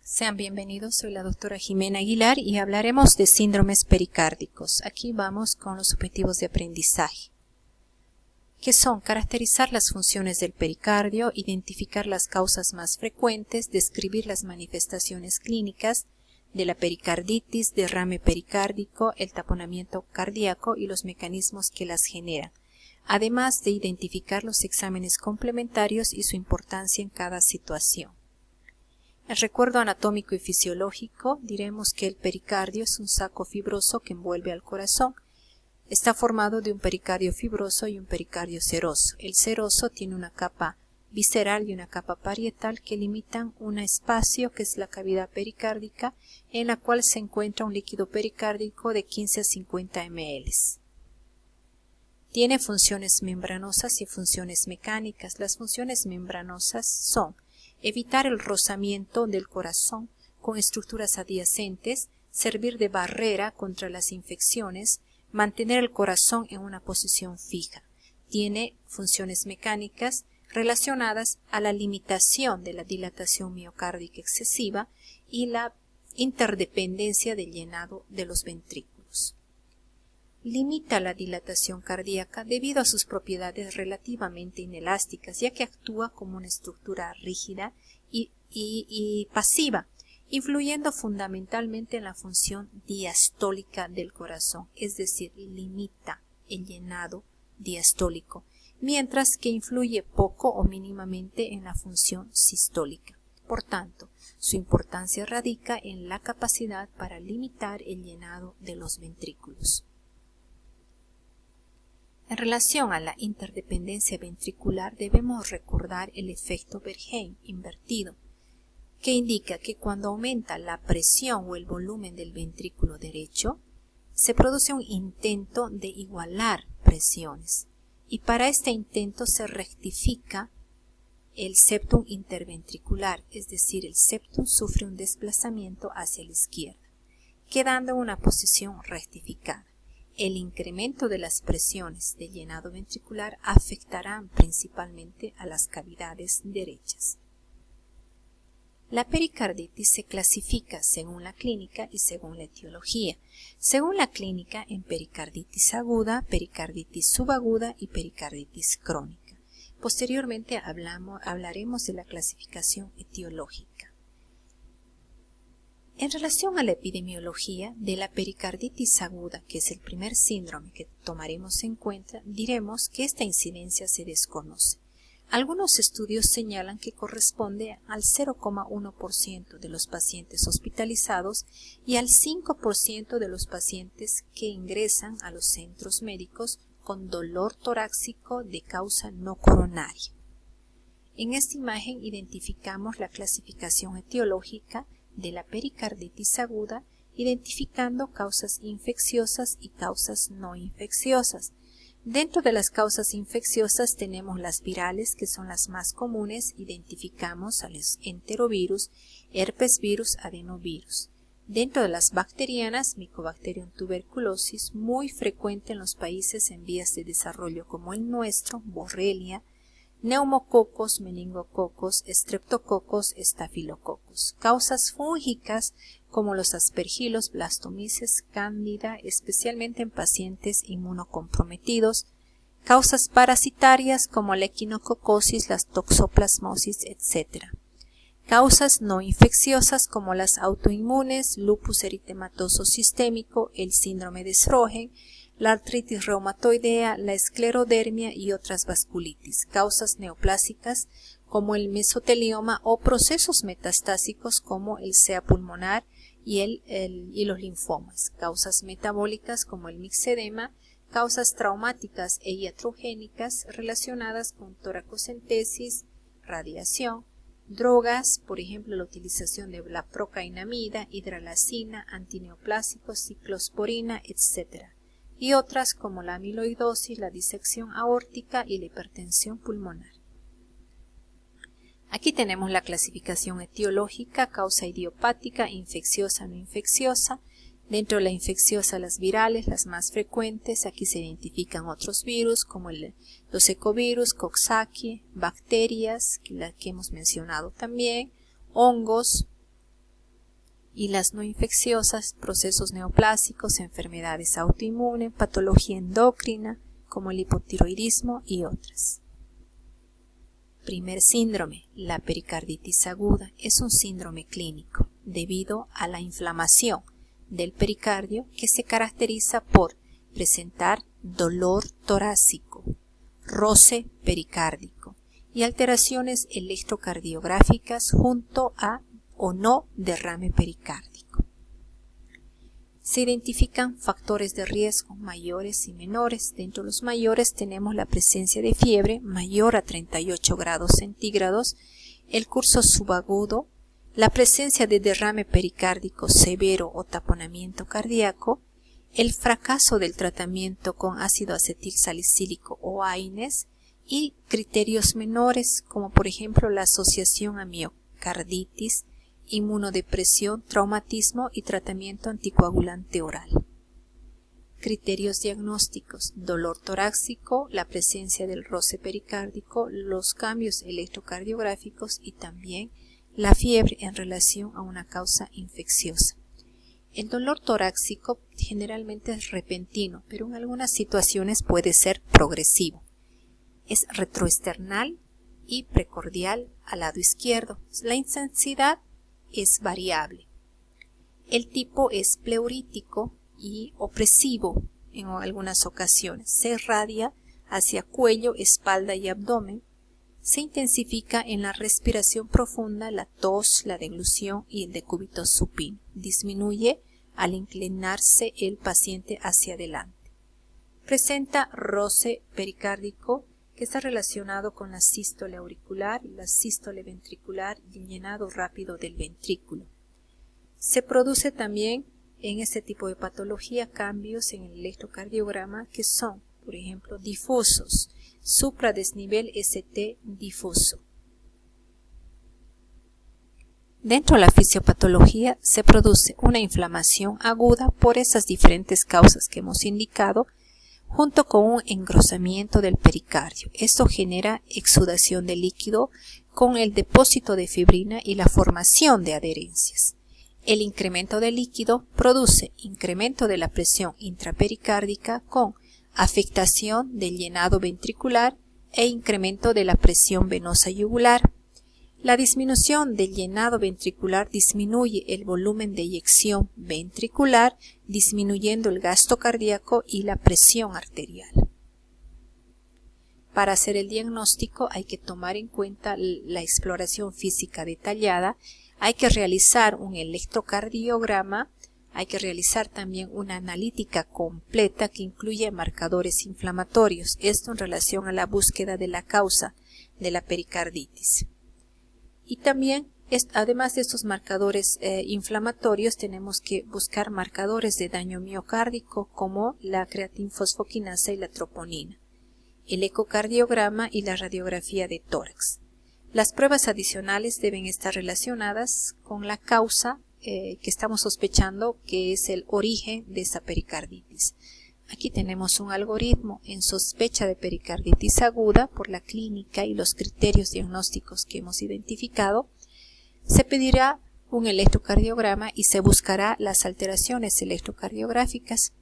Sean bienvenidos, soy la doctora Jimena Aguilar y hablaremos de síndromes pericárdicos. Aquí vamos con los objetivos de aprendizaje, que son caracterizar las funciones del pericardio, identificar las causas más frecuentes, describir las manifestaciones clínicas de la pericarditis, derrame pericárdico, el taponamiento cardíaco y los mecanismos que las generan, además de identificar los exámenes complementarios y su importancia en cada situación. El recuerdo anatómico y fisiológico, diremos que el pericardio es un saco fibroso que envuelve al corazón. Está formado de un pericardio fibroso y un pericardio seroso. El seroso tiene una capa visceral y una capa parietal que limitan un espacio que es la cavidad pericárdica, en la cual se encuentra un líquido pericárdico de 15 a 50 ml. Tiene funciones membranosas y funciones mecánicas. Las funciones membranosas son evitar el rozamiento del corazón con estructuras adyacentes, servir de barrera contra las infecciones, mantener el corazón en una posición fija. Tiene funciones mecánicas relacionadas a la limitación de la dilatación miocárdica excesiva y la interdependencia del llenado de los ventrículos. Limita la dilatación cardíaca debido a sus propiedades relativamente inelásticas, ya que actúa como una estructura rígida y pasiva, influyendo fundamentalmente en la función diastólica del corazón, es decir, limita el llenado diastólico, mientras que influye poco o mínimamente en la función sistólica. Por tanto, su importancia radica en la capacidad para limitar el llenado de los ventrículos. En relación a la interdependencia ventricular, debemos recordar el efecto Verheyen invertido, que indica que cuando aumenta la presión o el volumen del ventrículo derecho, se produce un intento de igualar presiones, y para este intento se rectifica el septum interventricular, es decir, el septum sufre un desplazamiento hacia la izquierda, quedando en una posición rectificada. El incremento de las presiones de llenado ventricular afectarán principalmente a las cavidades derechas. La pericarditis se clasifica según la clínica y según la etiología. Según la clínica, en pericarditis aguda, pericarditis subaguda y pericarditis crónica. Posteriormente hablaremos de la clasificación etiológica. En relación a la epidemiología de la pericarditis aguda, que es el primer síndrome que tomaremos en cuenta, diremos que esta incidencia se desconoce. Algunos estudios señalan que corresponde al 0,1% de los pacientes hospitalizados y al 5% de los pacientes que ingresan a los centros médicos con dolor torácico de causa no coronaria. En esta imagen identificamos la clasificación etiológica de la pericarditis aguda, identificando causas infecciosas y causas no infecciosas. Dentro de las causas infecciosas tenemos las virales, que son las más comunes. Identificamos a los enterovirus, herpesvirus, adenovirus. Dentro de las bacterianas, Mycobacterium tuberculosis, muy frecuente en los países en vías de desarrollo como el nuestro, Borrelia, neumococos, meningococos, estreptococos, estafilococos. Causas fúngicas como los aspergilos, blastomyces, cándida, especialmente en pacientes inmunocomprometidos. Causas parasitarias como la equinococosis, las toxoplasmosis, etc. Causas no infecciosas como las autoinmunes, lupus eritematoso sistémico, el síndrome de Sjögren, la artritis reumatoidea, la esclerodermia y otras vasculitis. Causas neoplásicas como el mesotelioma o procesos metastásicos como el SEA pulmonar y los linfomas. Causas metabólicas como el mixedema, causas traumáticas e iatrogénicas relacionadas con toracocentesis, radiación, drogas, por ejemplo la utilización de la procainamida, hidralazina, antineoplásicos, ciclosporina, etc. y otras como la amiloidosis, la disección aórtica y la hipertensión pulmonar. Aquí tenemos la clasificación etiológica, causa idiopática, infecciosa, no infecciosa. Dentro de la infecciosa, las virales, las más frecuentes. Aquí se identifican otros virus como los ecovirus, Coxsackie, bacterias, que hemos mencionado también, hongos, y las no infecciosas, procesos neoplásicos, enfermedades autoinmunes, patología endocrina como el hipotiroidismo y otras. Primer síndrome, la pericarditis aguda, es un síndrome clínico debido a la inflamación del pericardio que se caracteriza por presentar dolor torácico, roce pericárdico y alteraciones electrocardiográficas junto a o no derrame pericárdico. Se identifican factores de riesgo mayores y menores. Dentro de los mayores tenemos la presencia de fiebre mayor a 38 grados centígrados, el curso subagudo, la presencia de derrame pericárdico severo o taponamiento cardíaco, el fracaso del tratamiento con ácido acetilsalicílico o AINES y criterios menores como por ejemplo la asociación a miocarditis, inmunodepresión, traumatismo y tratamiento anticoagulante oral. Criterios diagnósticos: dolor torácico, la presencia del roce pericárdico, los cambios electrocardiográficos y también la fiebre en relación a una causa infecciosa. El dolor torácico generalmente es repentino, pero en algunas situaciones puede ser progresivo. Es retroesternal y precordial al lado izquierdo. La intensidad es variable. El tipo es pleurítico y opresivo en algunas ocasiones. Se irradia hacia cuello, espalda y abdomen. Se intensifica en la respiración profunda, la tos, la deglución y el decúbito supino. Disminuye al inclinarse el paciente hacia adelante. Presenta roce pericárdico que está relacionado con la sístole auricular, la sístole ventricular y el llenado rápido del ventrículo. Se produce también en este tipo de patología cambios en el electrocardiograma que son, por ejemplo, difusos, supradesnivel ST difuso. Dentro de la fisiopatología se produce una inflamación aguda por esas diferentes causas que hemos indicado, junto con un engrosamiento del pericardio. Esto genera exudación de líquido con el depósito de fibrina y la formación de adherencias. El incremento de líquido produce incremento de la presión intrapericárdica con afectación del llenado ventricular e incremento de la presión venosa yugular. La disminución del llenado ventricular disminuye el volumen de eyección ventricular, disminuyendo el gasto cardíaco y la presión arterial. Para hacer el diagnóstico hay que tomar en cuenta la exploración física detallada, hay que realizar un electrocardiograma, hay que realizar también una analítica completa que incluye marcadores inflamatorios, esto en relación a la búsqueda de la causa de la pericarditis. Y también, además de estos marcadores inflamatorios, tenemos que buscar marcadores de daño miocárdico como la creatinfosfoquinasa y la troponina, el ecocardiograma y la radiografía de tórax. Las pruebas adicionales deben estar relacionadas con la causa que estamos sospechando que es el origen de esa pericarditis. Aquí tenemos un algoritmo en sospecha de pericarditis aguda por la clínica y los criterios diagnósticos que hemos identificado. Se pedirá un electrocardiograma y se buscará las alteraciones electrocardiográficas.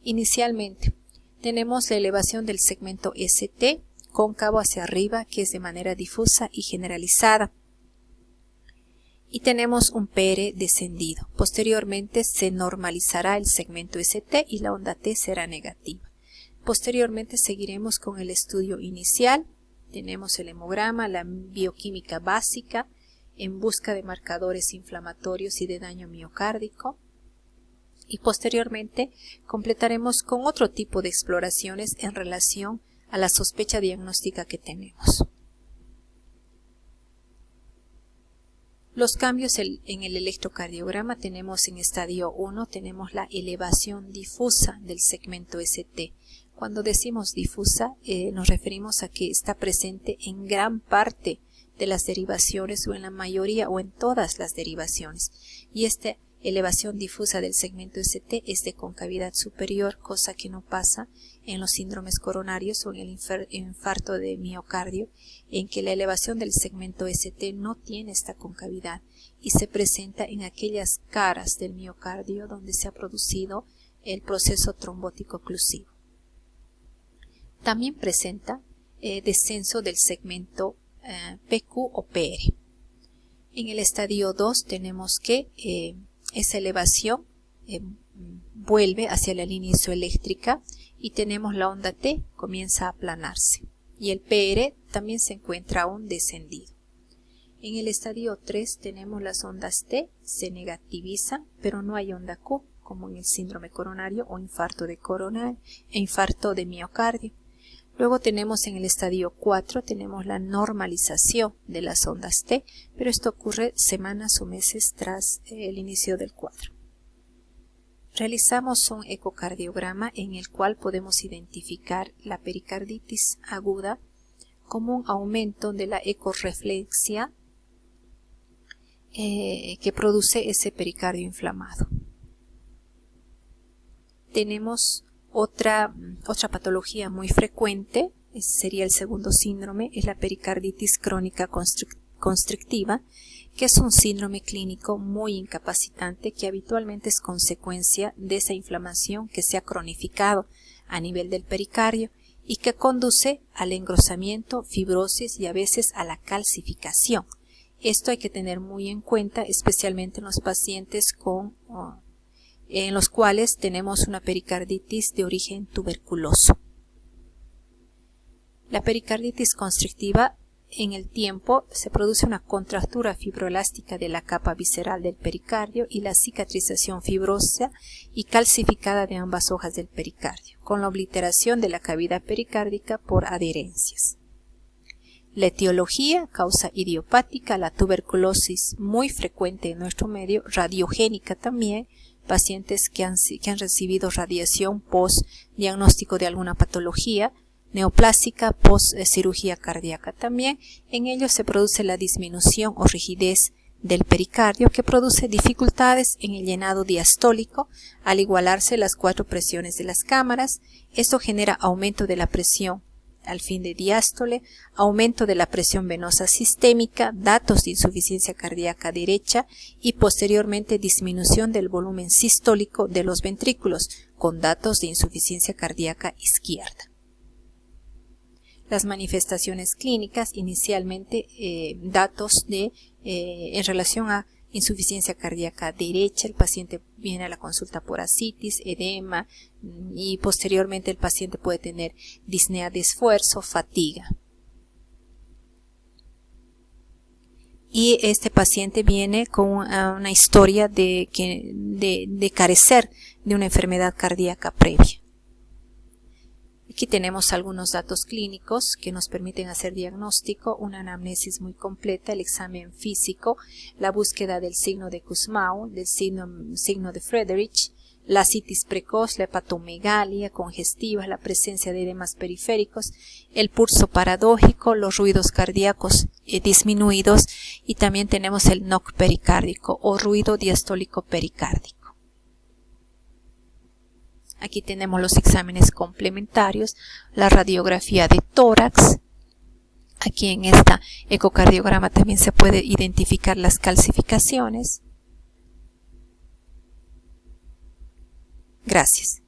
Inicialmente tenemos la elevación del segmento ST cóncavo hacia arriba, que es de manera difusa y generalizada. Y tenemos un PR descendido. Posteriormente se normalizará el segmento ST y la onda T será negativa. Posteriormente seguiremos con el estudio inicial. Tenemos el hemograma, la bioquímica básica en busca de marcadores inflamatorios y de daño miocárdico. Y posteriormente completaremos con otro tipo de exploraciones en relación a la sospecha diagnóstica que tenemos. Los cambios en el electrocardiograma tenemos en estadio 1, tenemos la elevación difusa del segmento ST. Cuando decimos difusa, nos referimos a que está presente en gran parte de las derivaciones o en la mayoría o en todas las derivaciones. Y esta elevación difusa del segmento ST es de concavidad superior, cosa que no pasa en los síndromes coronarios o en el infarto de miocardio, en que la elevación del segmento ST no tiene esta concavidad y se presenta en aquellas caras del miocardio donde se ha producido el proceso trombótico oclusivo. También presenta descenso del segmento PQ o PR. En el estadio 2 tenemos que esa elevación vuelve hacia la línea isoeléctrica y tenemos la onda T comienza a aplanarse y el PR también se encuentra aún descendido. En el estadio 3 tenemos las ondas T se negativizan, pero no hay onda Q como en el síndrome coronario o infarto de miocardio. Luego tenemos en el estadio 4 tenemos la normalización de las ondas T, pero esto ocurre semanas o meses tras el inicio del cuadro. Realizamos un ecocardiograma en el cual podemos identificar la pericarditis aguda como un aumento de la ecorreflexia que produce ese pericardio inflamado. Tenemos otra patología muy frecuente, sería el segundo síndrome, es la pericarditis crónica constrictiva, que es un síndrome clínico muy incapacitante que habitualmente es consecuencia de esa inflamación que se ha cronificado a nivel del pericardio y que conduce al engrosamiento, fibrosis y a veces a la calcificación. Esto hay que tener muy en cuenta, especialmente en los pacientes en los cuales tenemos una pericarditis de origen tuberculoso. La pericarditis constrictiva en el tiempo se produce una contractura fibroelástica de la capa visceral del pericardio y la cicatrización fibrosa y calcificada de ambas hojas del pericardio, con la obliteración de la cavidad pericárdica por adherencias. La etiología, causa idiopática, la tuberculosis muy frecuente en nuestro medio, radiogénica también, pacientes que han recibido radiación post diagnóstico de alguna patología, neoplásica post cirugía cardíaca también. En ellos se produce la disminución o rigidez del pericardio que produce dificultades en el llenado diastólico al igualarse las 4 presiones de las cámaras. Esto genera aumento de la presión al fin de diástole, aumento de la presión venosa sistémica, datos de insuficiencia cardíaca derecha y posteriormente disminución del volumen sistólico de los ventrículos con datos de insuficiencia cardíaca izquierda. Las manifestaciones clínicas, inicialmente datos en relación a insuficiencia cardíaca derecha, el paciente viene a la consulta por ascitis, edema y posteriormente el paciente puede tener disnea de esfuerzo, fatiga. Y este paciente viene con una historia de carecer de una enfermedad cardíaca previa. Aquí tenemos algunos datos clínicos que nos permiten hacer diagnóstico, una anamnesis muy completa, el examen físico, la búsqueda del signo de Kussmaul, del signo de Friedrich, la citis precoz, la hepatomegalia congestiva, la presencia de edemas periféricos, el pulso paradójico, los ruidos cardíacos disminuidos y también tenemos el knock pericárdico o ruido diastólico pericárdico. Aquí tenemos los exámenes complementarios, la radiografía de tórax. Aquí en esta ecocardiograma también se puede identificar las calcificaciones. Gracias.